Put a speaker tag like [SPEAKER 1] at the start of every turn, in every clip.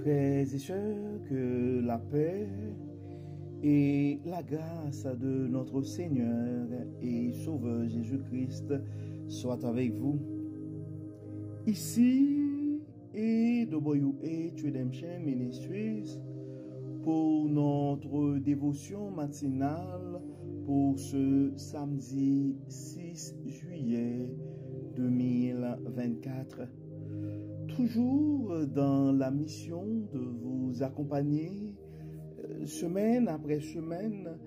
[SPEAKER 1] Frères et sœurs, que la paix et la grâce de notre Seigneur et Sauveur Jésus-Christ soient avec vous. Ici et WH Redemption Ministries pour notre dévotion matinale pour ce samedi 6 juillet 2024. Toujours dans la mission de vous accompagner semaine après semaine,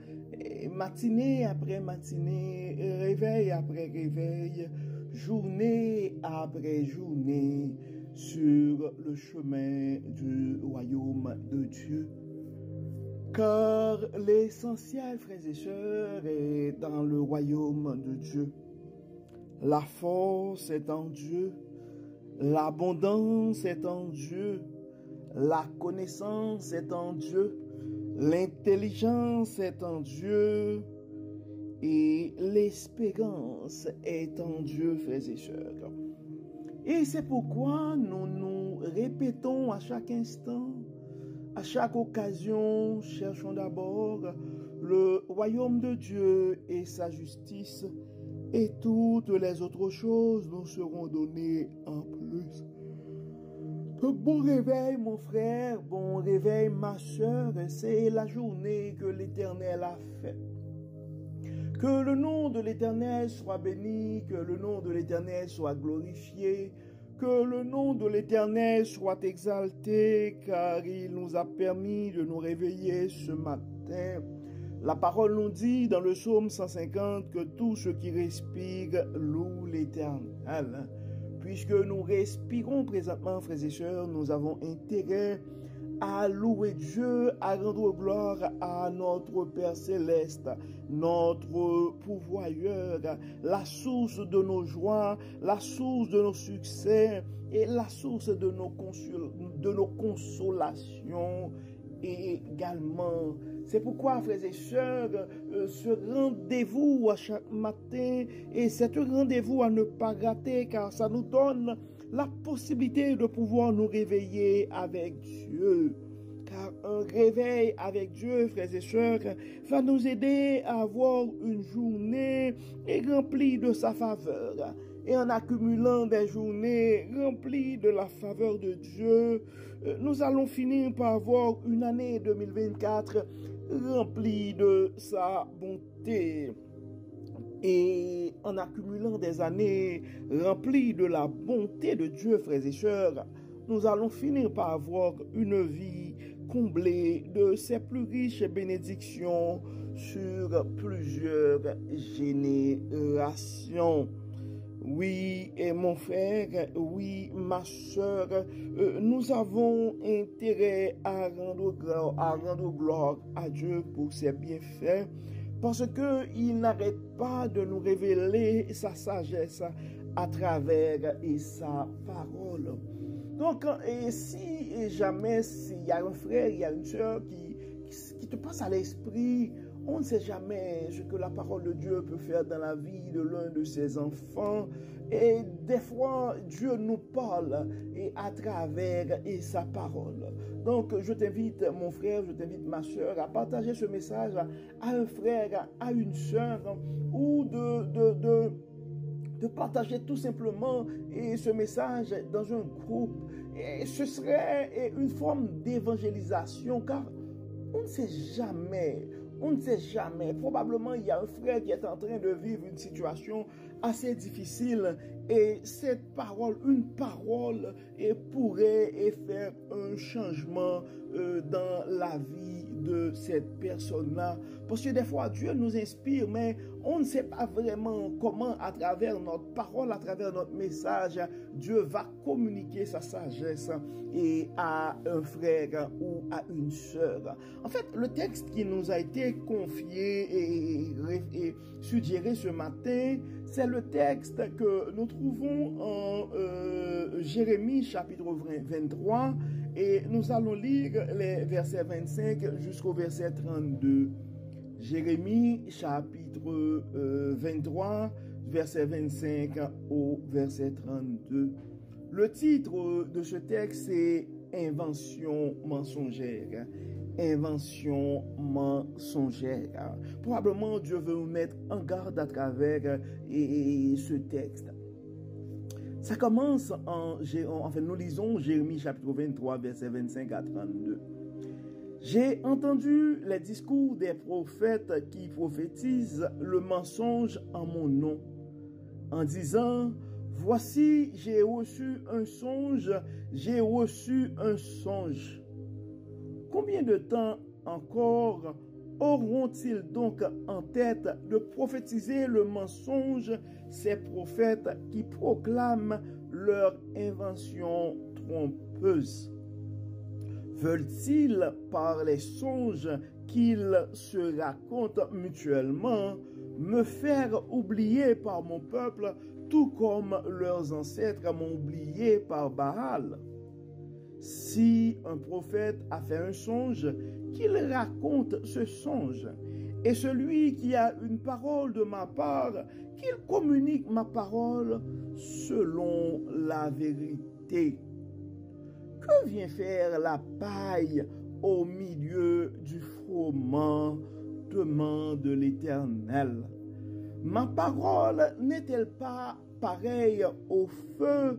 [SPEAKER 1] matinée après matinée, réveil après réveil, journée après journée sur le chemin du royaume de Dieu. Car l'essentiel, frères et sœurs, est dans le royaume de Dieu. La force est en Dieu. L'abondance est en Dieu, la connaissance est en Dieu, l'intelligence est en Dieu et l'espérance est en Dieu, frères et sœurs. Et c'est pourquoi nous nous répétons à chaque instant, à chaque occasion, cherchons d'abord le royaume de Dieu et sa justice, et toutes les autres choses nous seront données en plus. Bon réveil, mon frère, bon réveil, ma sœur, c'est la journée que l'Éternel a faite. Que le nom de l'Éternel soit béni, que le nom de l'Éternel soit glorifié, que le nom de l'Éternel soit exalté, car il nous a permis de nous réveiller ce matin. La parole nous dit dans le psaume 150 que tout ce qui respire loue l'Éternel. Puisque nous respirons présentement, frères et sœurs, nous avons intérêt à louer Dieu, à rendre gloire à notre Père Céleste, notre pourvoyeur, la source de nos joies, la source de nos succès et la source de nos consolations également. C'est pourquoi, frères et sœurs, ce rendez-vous à chaque matin et cet rendez-vous à ne pas rater, car ça nous donne la possibilité de pouvoir nous réveiller avec Dieu. Car un réveil avec Dieu, frères et sœurs, va nous aider à avoir une journée remplie de sa faveur. Et en accumulant des journées remplies de la faveur de Dieu, nous allons finir par avoir une année 2024 remplie de sa bonté. Et en accumulant des années remplies de la bonté de Dieu, frères et sœurs, nous allons finir par avoir une vie comblée de ses plus riches bénédictions sur plusieurs générations. Oui, et mon frère, oui, ma sœur, nous avons intérêt à rendre gloire à Dieu pour ses bienfaits, parce que il n'arrête pas de nous révéler sa sagesse à travers sa parole. Donc, et si jamais s'il y a un frère, il y a une sœur qui te passe à l'esprit, on ne sait jamais ce que la parole de Dieu peut faire dans la vie de l'un de ses enfants. Et des fois, Dieu nous parle et à travers sa parole. Donc, je t'invite, mon frère, je t'invite, ma soeur, à partager ce message à un frère, à une soeur, ou de partager tout simplement ce message dans un groupe. Et ce serait une forme d'évangélisation, car on ne sait jamais. On ne sait jamais. Probablement, il y a un frère qui est en train de vivre une situation assez difficile et cette parole, une parole, pourrait faire un changement dans la vie de cette personne-là. Parce que des fois, Dieu nous inspire, mais on ne sait pas vraiment comment, à travers notre parole, à travers notre message, Dieu va communiquer sa sagesse et à un frère ou à une sœur. En fait, le texte qui nous a été confié et suggéré ce matin, c'est le texte que nous trouvons en Jérémie chapitre 23 et nous allons lire les versets 25 jusqu'au verset 32. Jérémie chapitre 23, verset 25 au verset 32. Le titre de ce texte est invention mensongère. Invention mensongère. Probablement, Dieu veut nous mettre en garde à travers ce texte. Ça commence enfin, nous lisons Jérémie chapitre 23, versets 25 à 32. J'ai entendu les discours des prophètes qui prophétisent le mensonge en mon nom, en disant, voici, j'ai reçu un songe, j'ai reçu un songe. Combien de temps encore auront-ils donc en tête de prophétiser le mensonge, ces prophètes qui proclament leur invention trompeuse? Veulent-ils, par les songes qu'ils se racontent mutuellement, me faire oublier par mon peuple, tout comme leurs ancêtres m'ont oublié par Baal? Si un prophète a fait un songe, qu'il raconte ce songe. Et celui qui a une parole de ma part, qu'il communique ma parole selon la vérité. Que vient faire la paille au milieu du froment, demande l'Éternel. Ma parole n'est-elle pas pareille au feu,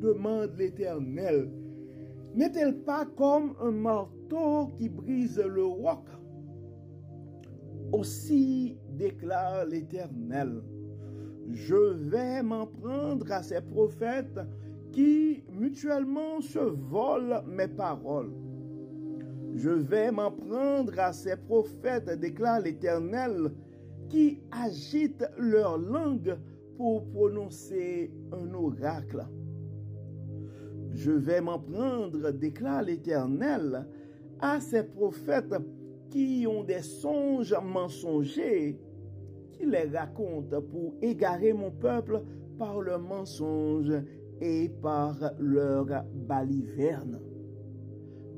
[SPEAKER 1] demande l'Éternel. N'est-elle pas comme un marteau qui brise le roc? Aussi déclare l'Éternel, je vais m'en prendre à ces prophètes qui mutuellement se volent mes paroles. Je vais m'en prendre à ces prophètes, déclare l'Éternel, qui agitent leur langue pour prononcer un oracle. Je vais m'en prendre, déclare l'Éternel, à ces prophètes qui ont des songes mensongers, qui les racontent pour égarer mon peuple par leurs mensonges et par leurs balivernes.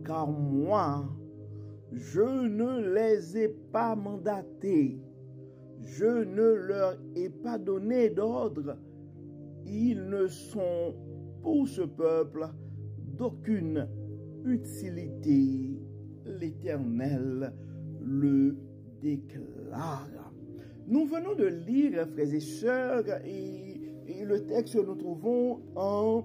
[SPEAKER 1] Car moi, je ne les ai pas mandatés, je ne leur ai pas donné d'ordre, ils ne sont pour ce peuple d'aucune utilité, l'Éternel le déclare. Nous venons de lire, frères et sœurs, et le texte que nous trouvons en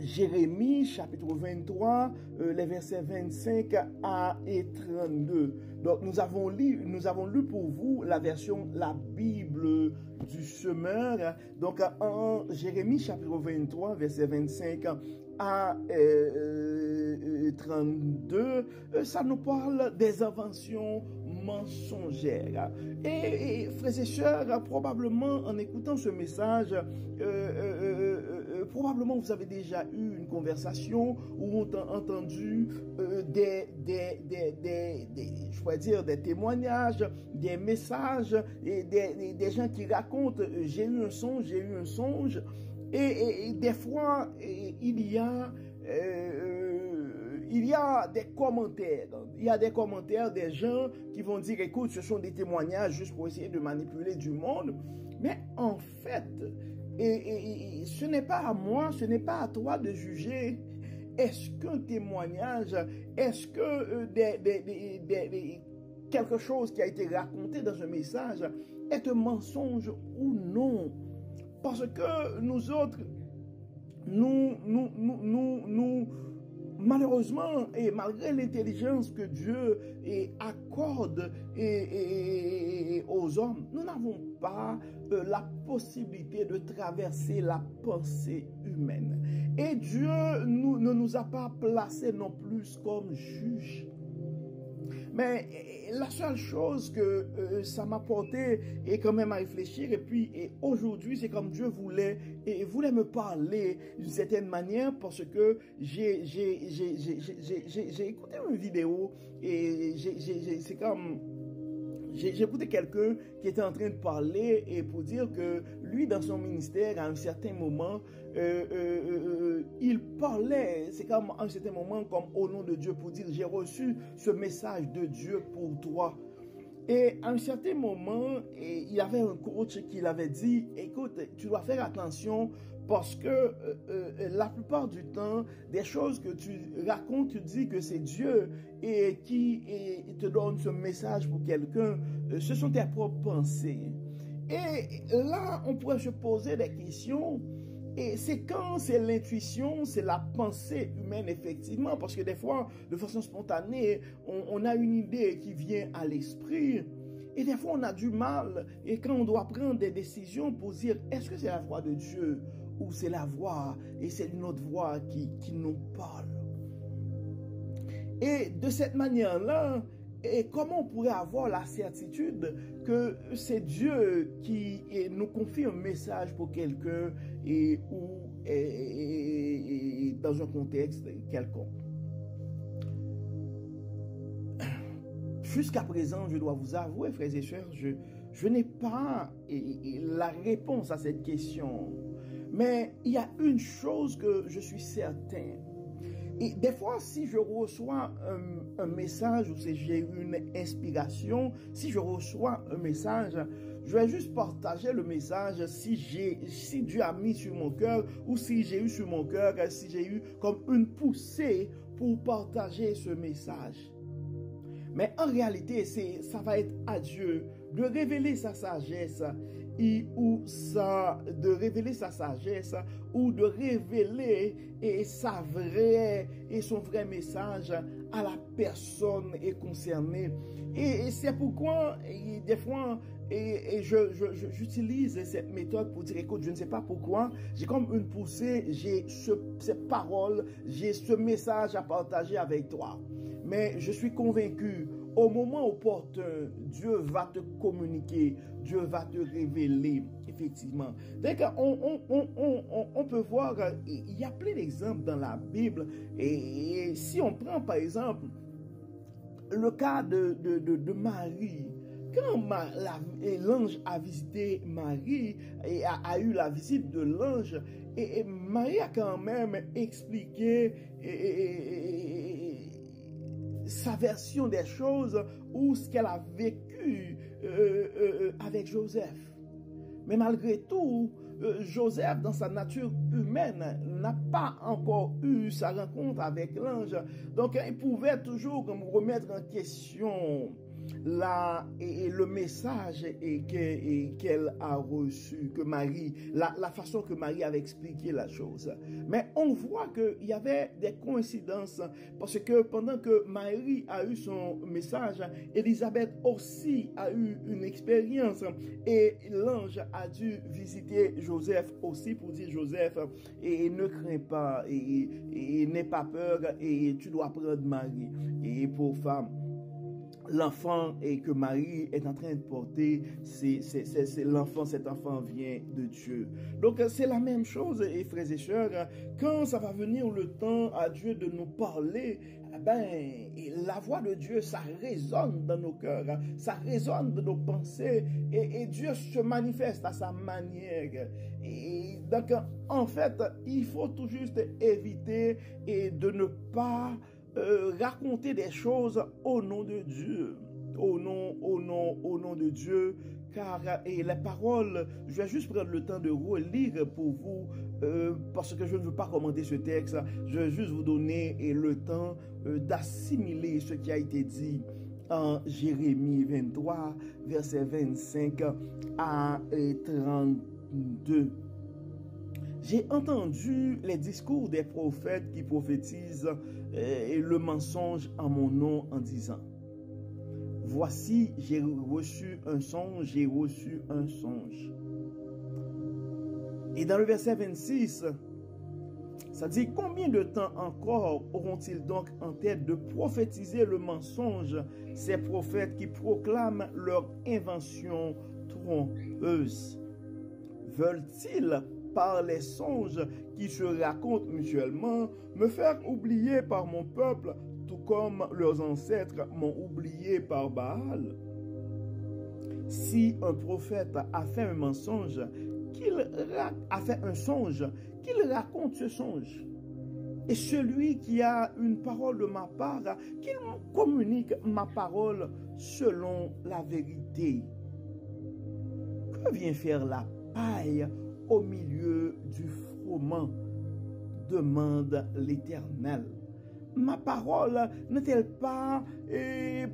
[SPEAKER 1] Jérémie, chapitre 23, les versets 25 à 32. Donc, nous avons lu pour vous la version, la Bible du semeur. Donc, en Jérémie, chapitre 23, versets 25 à 32, ça nous parle des inventions mensongères. Et frères et sœurs, probablement en écoutant ce message, probablement vous avez déjà eu une conversation ou entendu je pourrais dire des témoignages, des messages, et des gens qui racontent j'ai eu un songe. Et des fois, il y a des commentaires. Il y a des commentaires des gens qui vont dire, écoute, ce sont des témoignages juste pour essayer de manipuler du monde. Mais en fait, ce n'est pas à moi, ce n'est pas à toi de juger. Est-ce qu'un témoignage, est-ce que quelque chose qui a été raconté dans un message est un mensonge ou non? Parce que nous autres, nous malheureusement, et malgré l'intelligence que Dieu accorde aux hommes, nous n'avons pas la possibilité de traverser la pensée humaine. Et Dieu ne nous a pas placés non plus comme juges. Mais la seule chose que ça m'a porté est quand même à réfléchir. Et puis aujourd'hui, c'est comme Dieu voulait me parler d'une certaine manière, parce que j'ai écouté une vidéo et c'est comme... J'ai écouté quelqu'un qui était en train de parler et pour dire que lui, dans son ministère, à un certain moment, il parlait, c'est comme à un certain moment, comme au nom de Dieu, pour dire, j'ai reçu ce message de Dieu pour toi. Et à un certain moment, il y avait un coach qui l'avait dit, écoute, tu dois faire attention parce que la plupart du temps, des choses que tu racontes, tu dis que c'est Dieu et qui te donne ce message pour quelqu'un, ce sont tes propres pensées. Et là, on pourrait se poser des questions. Et c'est quand c'est l'intuition, c'est la pensée humaine, effectivement, parce que des fois, de façon spontanée, on a une idée qui vient à l'esprit, et des fois, on a du mal, et quand on doit prendre des décisions pour dire, est-ce que c'est la voix de Dieu, ou c'est la voix, et c'est une autre voix qui nous parle. Et de cette manière-là, et comment on pourrait avoir la certitude que c'est Dieu qui nous confie un message pour quelqu'un ou dans un contexte quelconque? Jusqu'à présent, je dois vous avouer, frères et sœurs, je n'ai pas la réponse à cette question. Mais il y a une chose que je suis certain. Et des fois, si je reçois un message ou si j'ai une inspiration, si je reçois un message, je vais juste partager le message si Dieu a mis sur mon cœur ou si j'ai eu sur mon cœur, si j'ai eu comme une poussée pour partager ce message. Mais en réalité, ça va être à Dieu de révéler sa sagesse de révéler sa sagesse ou de révéler son vrai message à la personne concernée. Et c'est pourquoi des fois j'utilise cette méthode pour dire, écoute, je ne sais pas pourquoi, j'ai comme une poussée, j'ai cette parole, j'ai ce message à partager avec toi. Mais je suis convaincu, au moment opportun, Dieu va te communiquer, Dieu va te révéler, effectivement. Donc, on peut voir, il y a plein d'exemples dans la Bible. Et si on prend, par exemple, le cas de Marie, quand l'ange a visité Marie et a eu la visite de l'ange, et Marie a quand même expliqué sa version des choses ou ce qu'elle a vécu avec Joseph. Mais malgré tout, Joseph, dans sa nature humaine, n'a pas encore eu sa rencontre avec l'ange. Donc, il pouvait toujours remettre en question le message qu'elle a reçu, que Marie, la façon que Marie avait expliqué la chose. Mais on voit qu'il y avait des coïncidences, parce que pendant que Marie a eu son message, Élisabeth aussi a eu une expérience, et l'ange a dû visiter Joseph aussi pour dire, Joseph, et ne crains pas, et n'aie pas peur, et tu dois prendre Marie et pour femme. L'enfant que Marie est en train de porter, c'est l'enfant, cet enfant vient de Dieu. Donc c'est la même chose, et frères et sœurs, quand ça va venir le temps à Dieu de nous parler, la voix de Dieu, ça résonne dans nos cœurs, ça résonne dans nos pensées, et Dieu se manifeste à sa manière. Et donc en fait, il faut tout juste éviter de ne pas raconter des choses au nom de Dieu, au nom de Dieu, car les paroles, je vais juste prendre le temps de relire pour vous, parce que je ne veux pas commenter ce texte, je vais juste vous donner le temps d'assimiler ce qui a été dit en Jérémie 23, versets 25 à 32. J'ai entendu les discours des prophètes qui prophétisent le mensonge en mon nom en disant, voici, j'ai reçu un songe, j'ai reçu un songe. Et dans le verset 26, ça dit, combien de temps encore auront-ils donc en tête de prophétiser le mensonge, ces prophètes qui proclament leur invention trompeuse? Veulent-ils, par les songes qui se racontent mutuellement, me faire oublier par mon peuple, tout comme leurs ancêtres m'ont oublié par Baal? Si un prophète a fait un mensonge, qu'il raconte ce songe. Et celui qui a une parole de ma part, qu'il communique ma parole selon la vérité. Que vient faire la paille au milieu du froment? Demande l'Éternel. Ma parole n'est-elle pas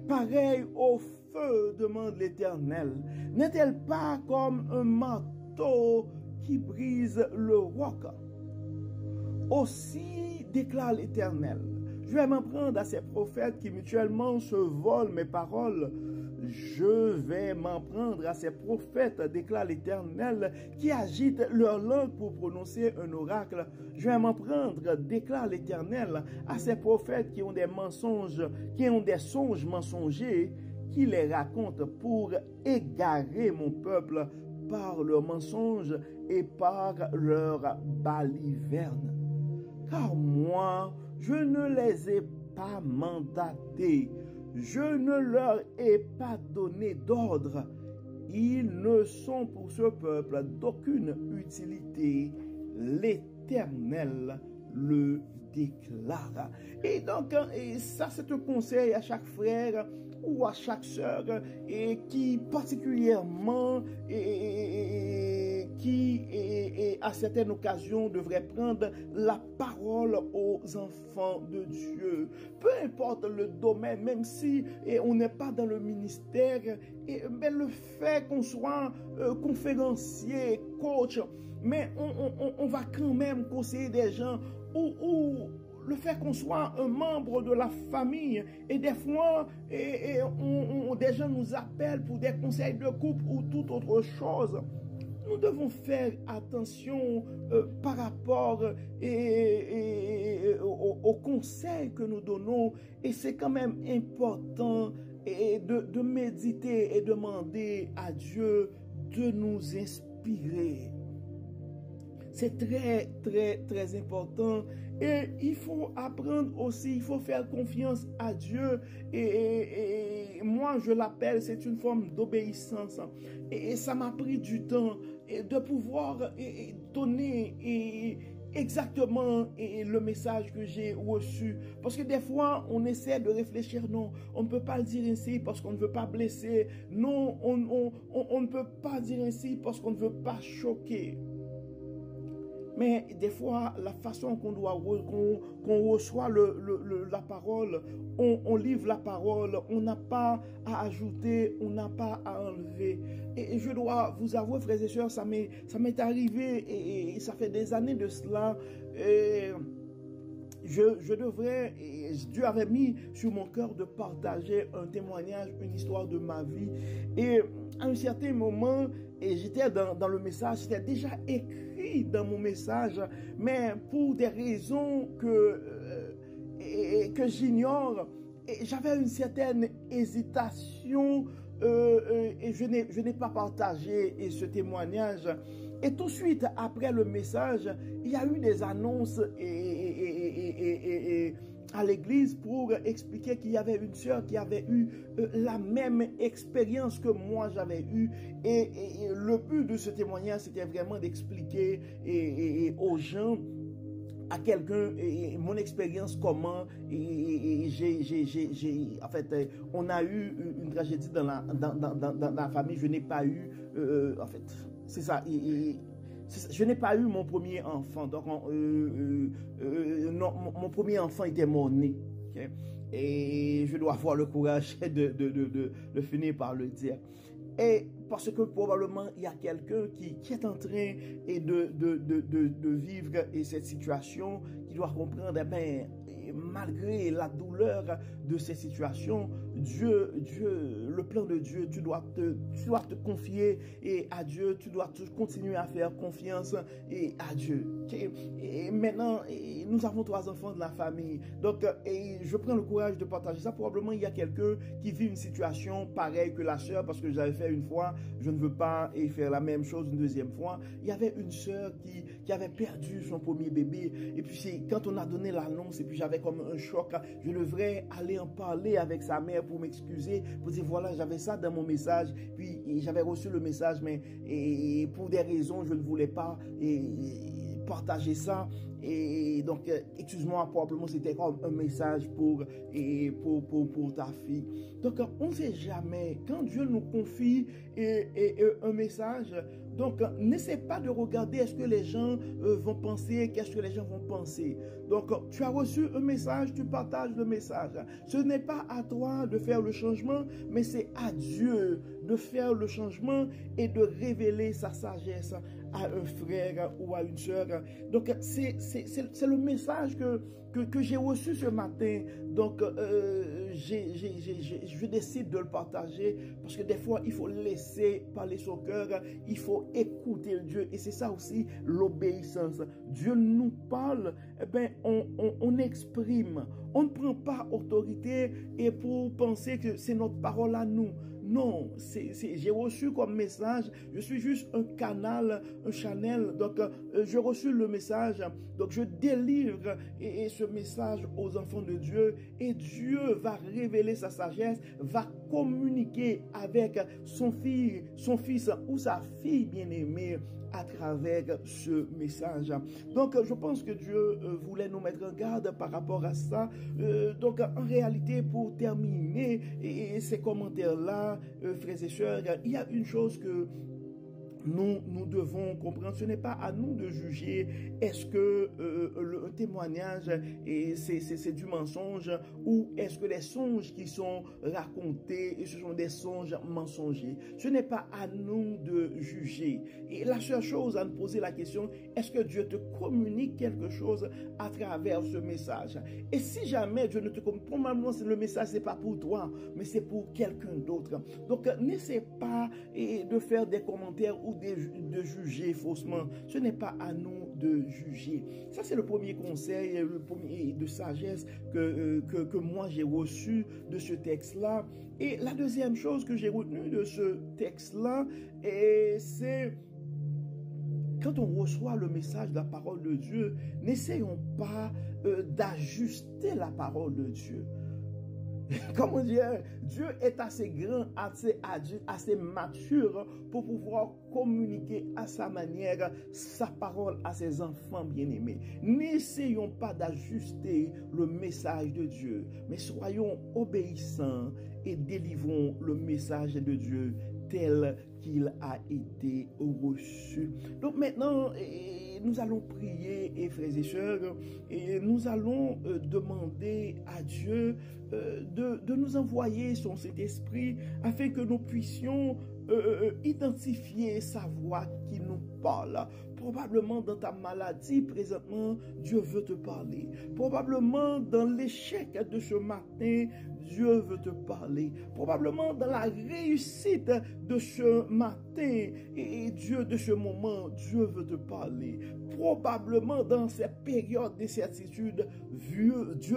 [SPEAKER 1] pareille au feu? Demande l'Éternel. N'est-elle pas comme un marteau qui brise le roc? Aussi déclare l'Éternel, je vais m'en prendre à ces prophètes qui mutuellement se volent mes paroles. Je vais m'en prendre à ces prophètes, déclare l'Éternel, qui agitent leur langue pour prononcer un oracle. Je vais m'en prendre, déclare l'Éternel, à ces prophètes qui ont des mensonges, qui ont des songes mensongers, qui les racontent pour égarer mon peuple par leurs mensonges et par leurs balivernes. Car moi, je ne les ai pas mandatés, je ne leur ai pas donné d'ordre. Ils ne sont pour ce peuple d'aucune utilité. L'Éternel le déclare. Et donc, ça c'est un conseil à chaque frère ou à chaque sœur et qui particulièrement qui à certaines occasions devrait prendre la parole aux enfants de Dieu. Peu importe le domaine, même si on n'est pas dans le ministère, mais le fait qu'on soit conférencier, coach, mais on va quand même conseiller des gens ou le fait qu'on soit un membre de la famille et des fois des gens nous appellent pour des conseils de couple ou toute autre chose. Nous devons faire attention par rapport aux conseils que nous donnons et c'est quand même important de méditer et demander à Dieu de nous inspirer. C'est très, très, très important. Et il faut apprendre aussi, il faut faire confiance à Dieu. Et moi, je l'appelle, c'est une forme d'obéissance. Et ça m'a pris du temps de pouvoir donner exactement le message que j'ai reçu. Parce que des fois, on essaie de réfléchir, non, on ne peut pas le dire ainsi parce qu'on ne veut pas blesser. Non, on ne peut pas dire ainsi parce qu'on ne veut pas choquer. Mais des fois, la façon qu'on reçoit la parole, on livre la parole, on n'a pas à ajouter, on n'a pas à enlever. Et je dois vous avouer, frères et sœurs, ça m'est arrivé et ça fait des années de cela. Je devrais, Dieu avait mis sur mon cœur de partager un témoignage, une histoire de ma vie. Et à un certain moment, j'étais dans le message, c'était déjà écrit dans mon message, mais pour des raisons que j'ignore, j'avais une certaine hésitation et je n'ai pas partagé ce témoignage. Et tout de suite, après le message, il y a eu des annonces à l'église pour expliquer qu'il y avait une sœur qui avait eu la même expérience que moi j'avais eue. Et le but de ce témoignage, c'était vraiment d'expliquer aux gens, à quelqu'un, mon expérience, comment en fait, on a eu une tragédie dans la famille. Je n'ai pas eu, en fait, c'est ça. Je n'ai pas eu mon premier enfant. Donc, non, mon premier enfant était mort-né. Okay? Et je dois avoir le courage de finir par le dire. Et parce que probablement, il y a quelqu'un qui est en train de vivre cette situation, qui doit comprendre, malgré la douleur de ces situations, Dieu, le plan de Dieu, tu dois te confier à Dieu, tu dois continuer à faire confiance à Dieu. Et maintenant, nous avons 3 enfants de la famille. Donc, je prends le courage de partager ça. Probablement, il y a quelqu'un qui vit une situation pareille que la sœur, parce que j'avais fait une fois, je ne veux pas faire la même chose une deuxième fois. Il y avait une sœur qui avait perdu son premier bébé. Et puis, quand on a donné l'annonce, et puis j'avais comme un choc, je devrais aller en parler avec sa mère pour m'excuser, pour dire voilà, j'avais ça dans mon message, puis j'avais reçu le message, mais pour des raisons, je ne voulais pas partager ça. Et donc, excuse-moi, probablement c'était comme un message pour ta fille. Donc, on ne sait jamais, quand Dieu nous confie un message, donc n'essaie pas de regarder est-ce que les gens vont penser, qu'est-ce que les gens vont penser. Donc, tu as reçu un message, tu partages le message. Ce n'est pas à toi de faire le changement, mais c'est à Dieu de faire le changement et de révéler sa sagesse à un frère ou à une sœur. Donc, c'est le message que j'ai reçu ce matin. Donc, je décide de le partager parce que des fois, il faut laisser parler son cœur. Il faut écouter Dieu. Et c'est ça aussi l'obéissance. Dieu nous parle, eh bien, on exprime. On ne prend pas autorité et pour penser que c'est notre parole à nous. Non, j'ai reçu comme message, je suis juste un canal, un channel, donc j'ai reçu le message, donc je délivre et ce message aux enfants de Dieu et Dieu va révéler sa sagesse, va communiquer avec son fils ou sa fille bien-aimée à travers ce message. Donc, je pense que Dieu voulait nous mettre en garde par rapport à ça. Donc, en réalité, pour terminer ces commentaires-là, frères et sœurs, il y a une chose que nous devons comprendre, ce n'est pas à nous de juger est-ce que le témoignage c'est du mensonge ou est-ce que les songes qui sont racontés ce sont des songes mensongers. Ce n'est pas à nous de juger. Et la seule chose à nous poser la question, est-ce que Dieu te communique quelque chose à travers ce message? Et si jamais Dieu ne te communique, probablement le message c'est pas pour toi, mais c'est pour quelqu'un d'autre. Donc n'essaie pas de faire des commentaires ou de juger faussement. Ce n'est pas à nous de juger. Ça, c'est le premier conseil, le premier de sagesse que moi j'ai reçu de ce texte-là. Et la deuxième chose que j'ai retenue de ce texte-là, c'est quand on reçoit le message de la parole de Dieu, n'essayons pas d'ajuster la parole de Dieu. Comment dire, Dieu est assez grand, assez mature pour pouvoir communiquer à sa manière sa parole à ses enfants bien-aimés. N'essayons pas d'ajuster le message de Dieu, mais soyons obéissants et délivrons le message de Dieu tel qu'il a été reçu. Donc maintenant, nous allons prier, frères et sœurs, et nous allons demander à Dieu de nous envoyer son Saint-Esprit afin que nous puissions identifier sa voix qui nous parle. Probablement dans ta maladie présentement, Dieu veut te parler. Probablement dans l'échec de ce matin, Dieu veut te parler. Probablement dans la réussite de ce matin et Dieu de ce moment, Dieu veut te parler. Probablement dans ces périodes d'incertitude, Dieu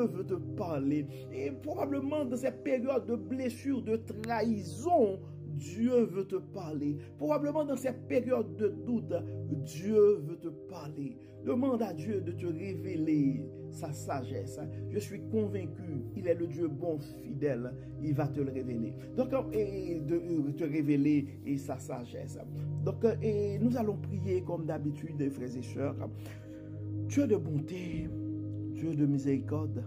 [SPEAKER 1] veut te parler. Et probablement dans ces périodes de blessures, de trahison, Dieu veut te parler. Probablement dans ces périodes de doute, Dieu veut te parler. Demande à Dieu de te révéler sa sagesse. Je suis convaincu, il est le Dieu bon, fidèle. Il va te le révéler. Donc, de te révéler sa sagesse. Donc, nous allons prier comme d'habitude, frères et sœurs. Dieu de bonté, Dieu de miséricorde,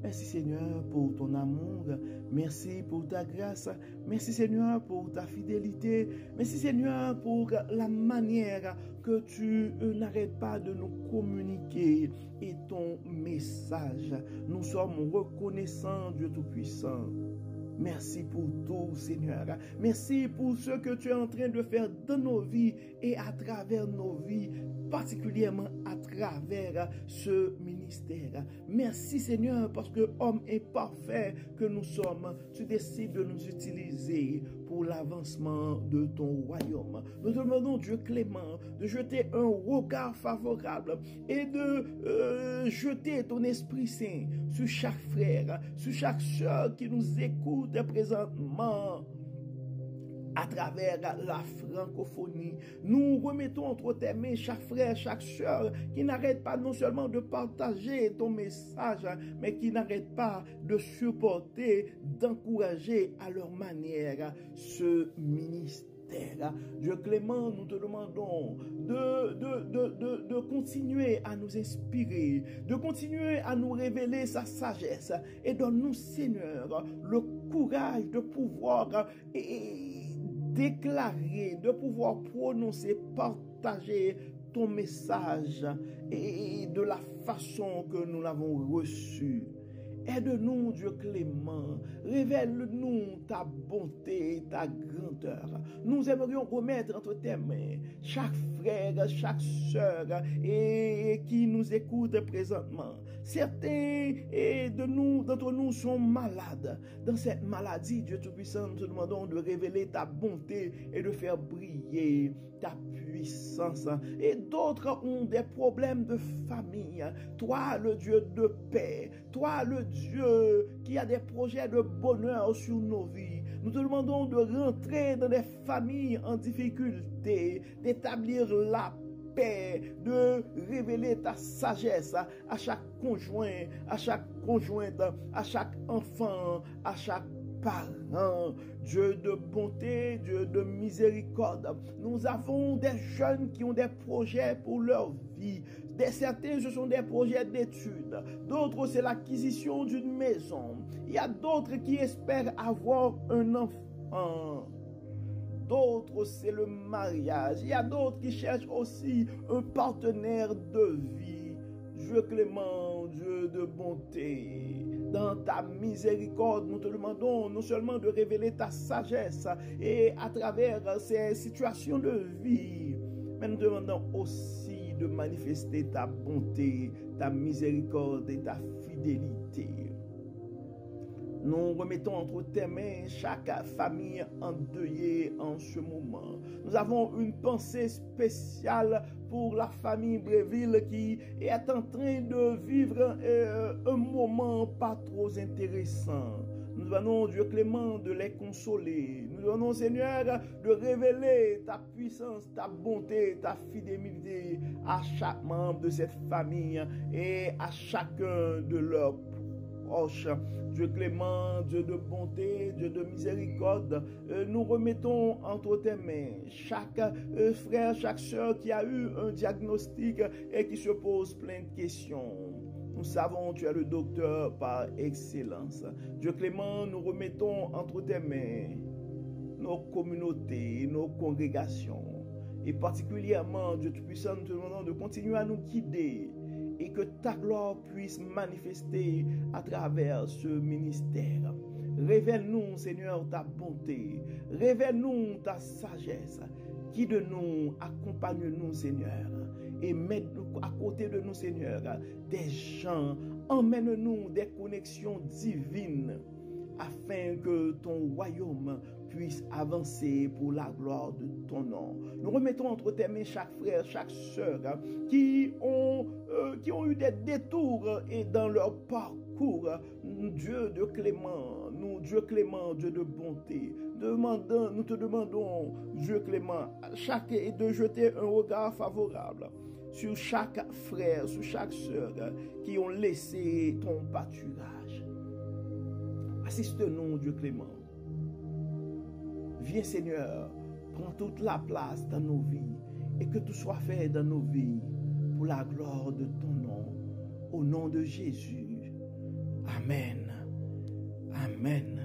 [SPEAKER 1] merci Seigneur pour ton amour, merci pour ta grâce, merci Seigneur pour ta fidélité, merci Seigneur pour la manière que tu n'arrêtes pas de nous communiquer et ton message. Nous sommes reconnaissants, Dieu Tout-Puissant. Merci pour tout, Seigneur. Merci pour ce que tu es en train de faire dans nos vies et à travers nos vies, particulièrement à travers ce ministère. Merci, Seigneur, parce que homme imparfait que nous sommes, tu décides de nous utiliser pour l'avancement de ton royaume. Nous te demandons, Dieu clément, de jeter un regard favorable et de jeter ton Esprit Saint sur chaque frère, sur chaque sœur qui nous écoute présentement à travers la francophonie. Nous remettons entre tes mains chaque frère, chaque sœur qui n'arrête pas non seulement de partager ton message, mais qui n'arrête pas de supporter, d'encourager à leur manière ce ministère. terre. Dieu clément, nous te demandons de continuer à nous inspirer, de continuer à nous révéler sa sagesse et donne-nous, Seigneur, le courage de pouvoir déclarer, de pouvoir prononcer, partager ton message et de la façon que nous l'avons reçu. Aide-nous, Dieu clément. Révèle-nous ta bonté, ta grandeur. Nous aimerions remettre entre tes mains chaque frère, chaque sœur et qui nous écoute présentement. Certains d'entre nous sont malades. Dans cette maladie, Dieu Tout-Puissant, nous te demandons de révéler ta bonté et de faire briller ta puissance. Et d'autres ont des problèmes de famille. Toi, le Dieu de paix, toi, le Dieu qui a des projets de bonheur sur nos vies, nous te demandons de rentrer dans des familles en difficulté, d'établir la paix, de révéler ta sagesse à chaque conjoint, à chaque conjointe, à chaque enfant, à chaque parent. Dieu de bonté, Dieu de miséricorde. Nous avons des jeunes qui ont des projets pour leur vie. Certains, ce sont des projets d'études. D'autres, c'est l'acquisition d'une maison. Il y a d'autres qui espèrent avoir un enfant. D'autres, c'est le mariage. Il y a d'autres qui cherchent aussi un partenaire de vie. Dieu clément, Dieu de bonté, dans ta miséricorde, nous te demandons non seulement de révéler ta sagesse et à travers ces situations de vie, mais nous te demandons aussi de manifester ta bonté, ta miséricorde et ta fidélité. Nous remettons entre tes mains chaque famille endeuillée en ce moment. Nous avons une pensée spéciale pour la famille Bréville qui est en train de vivre un moment pas trop intéressant. Nous demandons, Dieu clément, de les consoler. Nous demandons, Seigneur, de révéler ta puissance, ta bonté, ta fidélité à chaque membre de cette famille et à chacun de leurs proches. Dieu clément, Dieu de bonté, Dieu de miséricorde, nous remettons entre tes mains chaque frère, chaque soeur qui a eu un diagnostic et qui se pose plein de questions. Nous savons que tu es le docteur par excellence. Dieu clément, nous remettons entre tes mains nos communautés, nos congrégations. Et particulièrement, Dieu Tout-Puissant, nous te demandons de continuer à nous guider et que ta gloire puisse manifester à travers ce ministère. Révèle-nous, Seigneur, ta bonté. Révèle-nous ta sagesse. Guide-nous, accompagne-nous, Seigneur. Et mets-nous à côté de nous, Seigneur, des gens. Emmène-nous des connexions divines afin que ton royaume puisse avancer pour la gloire de ton nom. Nous remettons entre tes mains chaque frère, chaque sœur qui ont eu des détours et dans leur parcours. Dieu de clément, Dieu clément, Dieu de bonté. Nous te demandons, Dieu clément, de jeter un regard favorable sur chaque frère, sur chaque sœur qui ont laissé ton pâturage. Assiste-nous, Dieu clément. Viens, Seigneur, prends toute la place dans nos vies et que tout soit fait dans nos vies pour la gloire de ton nom. Au nom de Jésus. Amen. Amen.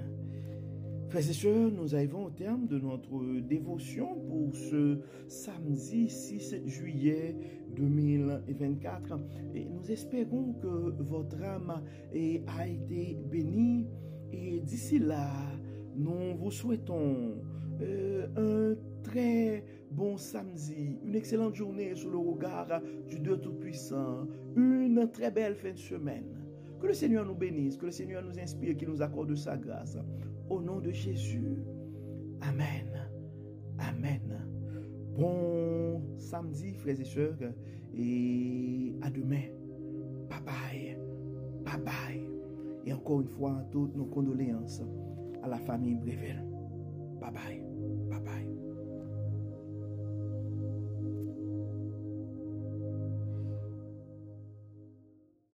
[SPEAKER 1] Frères et sœurs, nous arrivons au terme de notre dévotion pour ce samedi 6 juillet 2024. Et nous espérons que votre âme a été bénie. Et d'ici là, nous vous souhaitons un très bon samedi, une excellente journée sous le regard du Dieu Tout-Puissant, une très belle fin de semaine. Que le Seigneur nous bénisse, que le Seigneur nous inspire, qu'il nous accorde sa grâce. Au nom de Jésus. Amen. Amen. Bon samedi, frères et sœurs, et à demain. Bye bye. Bye bye. Et encore une fois, toutes nos condoléances à la famille Bréville. Bye bye.